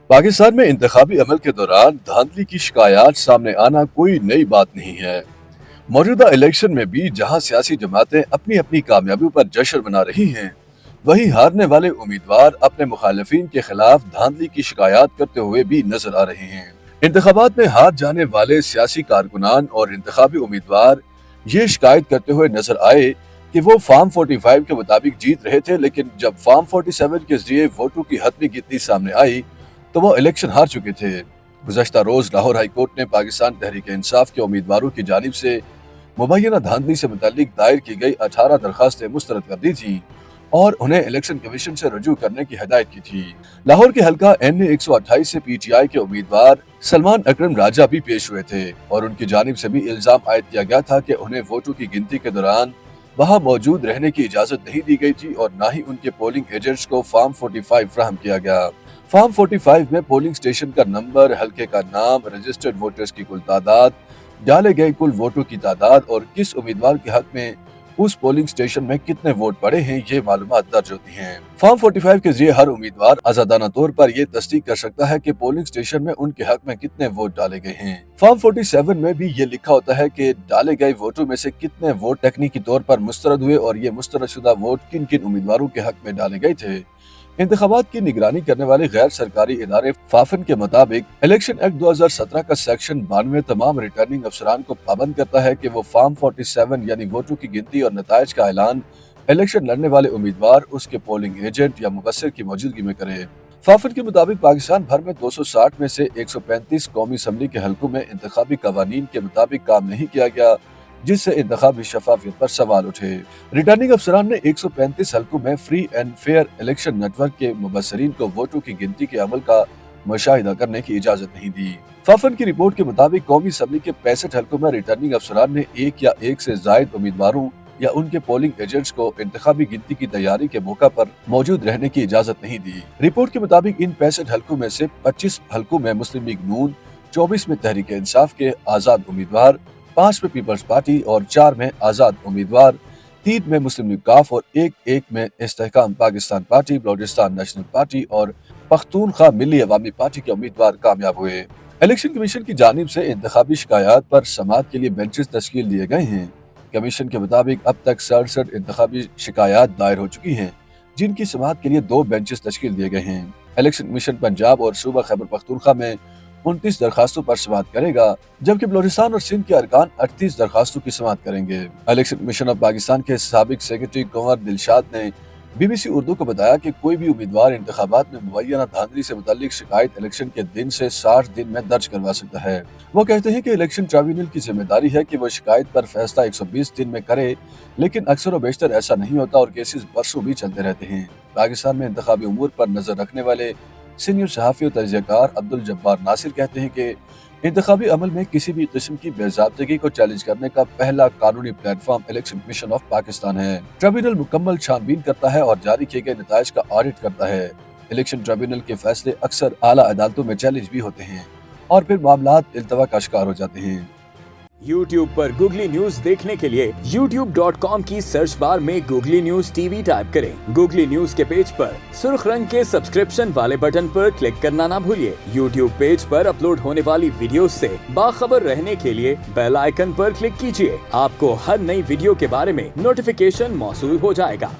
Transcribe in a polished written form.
पाकिस्तान में इंतखाबी अमल के दौरान धांधली की शिकायत सामने आना कोई नई बात नहीं है। मौजूदा इलेक्शन में भी जहां सियासी जमातें अपनी अपनी कामयाबियों पर जश्न मना रही हैं, वहीं हारने वाले उम्मीदवार अपने मुखालिफिन के खिलाफ धांधली की शिकायत करते हुए भी नजर आ रहे हैं। इंतखाबात में हार जाने वाले सियासी कारकुनान और इंतखाबी उम्मीदवार ये शिकायत करते हुए नजर आए कि वो फॉर्म 45 के मुताबिक जीत रहे थे, लेकिन जब फॉर्म 47 के जरिए वोटों की हतमी गिनती सामने आई तो वो इलेक्शन हार चुके थे। गुज़श्ता रोज लाहौर हाई कोर्ट ने पाकिस्तान तहरीक इंसाफ के उम्मीदवारों की जानिब से मुबैना धांधली से मुतालिक दायर की गई 18 दरखास्तें मुस्तरद कर दी थी और उन्हें इलेक्शन कमीशन से रजू करने की हिदायत की थी। लाहौर के हल्का NA 128 से PTI के उम्मीदवार सलमान अकरम राजा भी पेश हुए थे और उनकी जानिब से भी इल्जाम आयद किया गया था कि उन्हें वोटों की गिनती के दौरान वहां मौजूद रहने की इजाजत नहीं दी गई थी और न ही उनके पोलिंग एजेंट्स को फॉर्म 45 फराहम किया गया। फॉर्म 45 में पोलिंग स्टेशन का नंबर, हल्के का नाम, रजिस्टर्ड वोटर्स की कुल तादाद, डाले गए कुल वोटों की तादाद और किस उम्मीदवार के हक में उस पोलिंग स्टेशन में कितने वोट पड़े हैं, ये मालूमात दर्ज होती हैं। फॉर्म 45 के जरिए हर उम्मीदवार आजादाना तौर पर यह तस्दीक कर सकता है कि पोलिंग स्टेशन में उनके हक में कितने वोट डाले गए हैं। फॉर्म 47 में भी ये लिखा होता है कि डाले गए वोटों में से कितने वोट तकनीकी तौर पर मुस्तरद हुए और ये मुस्तरद शुदा वोट किन किन उम्मीदवारों के हक में डाले गए थे। इंतखाबात की निगरानी करने वाले गैर सरकारी इदारे फाफन के मुताबिक इलेक्शन एक्ट 2017 का सेक्शन 92 तमाम रिटर्निंग अफसरान को पाबंद करता है कि वो फॉर्म 47 यानी वोटों की गिनती और नतायज का ऐलान इलेक्शन लड़ने वाले उम्मीदवार, उसके पोलिंग एजेंट या मुबस्सिर की मौजूदगी में करे। फाफन के मुताबिक पाकिस्तान भर में 260 में से 135 कौमी असम्बली के हलकों में इंतखाबी कवानीन के मुताबिक काम नहीं किया गया, जिससे इंतखाबी शफाफियत पर सवाल उठे। रिटर्निंग अफसरान ने 135 हलकों में free and fair election network के मुबस्सिरीन को वोटों की गिनती के अमल का मुशाहिदा करने की इजाजत नहीं दी। फाफन की रिपोर्ट के मुताबिक कौमी असम्बली के 65 हलकों में रिटर्निंग अफसरान ने एक या एक से जायद उम्मीदवारों या उनके पोलिंग एजेंट्स को इंतखाबी गिनती की तैयारी के मौका पर मौजूद रहने की इजाजत नहीं दी। रिपोर्ट के मुताबिक इन 65 हलकों में से 25 हलकों में मुस्लिम लीग नून, 24 में तहरीक इंसाफ के आजाद उम्मीदवार, 5 में पीपल्स पार्टी और 4 में आजाद उम्मीदवार, 3 में मुस्लिम लीग काफ और एक में इस्तेहकाम पाकिस्तान पार्टी, बलोचिस्तान नेशनल पार्टी और पख्तूनख्वा मिली अवामी पार्टी के उम्मीदवार कामयाब हुए। इलेक्शन कमीशन की जानिब से इंतखाबी शिकायत पर समाअत के लिए बेंचेस तश्कील दिए गए हैं। कमीशन के मुताबिक अब तक 67 इंतखाबी शिकायत दायर हो चुकी हैं, जिनकी समाअत के लिए 2 बेंचेस तश्कील दिए गए हैं। इलेक्शन कमीशन पंजाब और सूबा खैबर पख्तूनख्वा में 29 दरखास्तों पर समाअत करेगा, जबकि बलोचिस्तान और सिंध के अरकान 38 दरखास्तों की समाअत करेंगे। इलेक्शन कमीशन ऑफ पाकिस्तान के साबिक सेक्रेटरी कुंवर दिलशाद ने BBC उर्दू को बताया कि कोई भी उम्मीदवार इंतखाबात में मुबैना धांधली से मुतालिक शिकायत इलेक्शन के दिन से 60 दिन में दर्ज करवा सकता है। वो कहते हैं कि इलेक्शन ट्राइब्यूनल की जिम्मेदारी है कि वो शिकायत पर फैसला 120 दिन में करे, लेकिन अक्सर व बेशतर ऐसा नहीं होता और केसेस बरसों भी चलते रहते हैं। पाकिस्तान में इंतखाबी उमूर पर नजर रखने वाले सीनियर सहाफ़ी और तजज़ियाकार अब्दुल जब्बार नासिर कहते हैं कि इंतखाबी अमल में किसी भी किस्म की बेज़ाब्तगी को चैलेंज करने का पहला कानूनी platform election commission of Pakistan है। ट्रिब्यूनल मुकम्मल छानबीन करता है और जारी किए गए नताइज का ऑडिट करता है। इलेक्शन ट्रिब्यूनल के फैसले अक्सर आला अदालतों में चैलेंज भी होते हैं और फिर मामलात इल्तवा का शिकार हो जाते हैं। YouTube पर गूगली न्यूज देखने के लिए youtube.com की सर्च बार में गूगली न्यूज TV टाइप करें। गूगली न्यूज के पेज पर सुर्ख रंग के सब्सक्रिप्शन वाले बटन पर क्लिक करना ना भूलिए। YouTube पेज पर अपलोड होने वाली वीडियोस से बाखबर रहने के लिए बेल आइकन पर क्लिक कीजिए। आपको हर नई वीडियो के बारे में नोटिफिकेशन मौसूल हो जाएगा।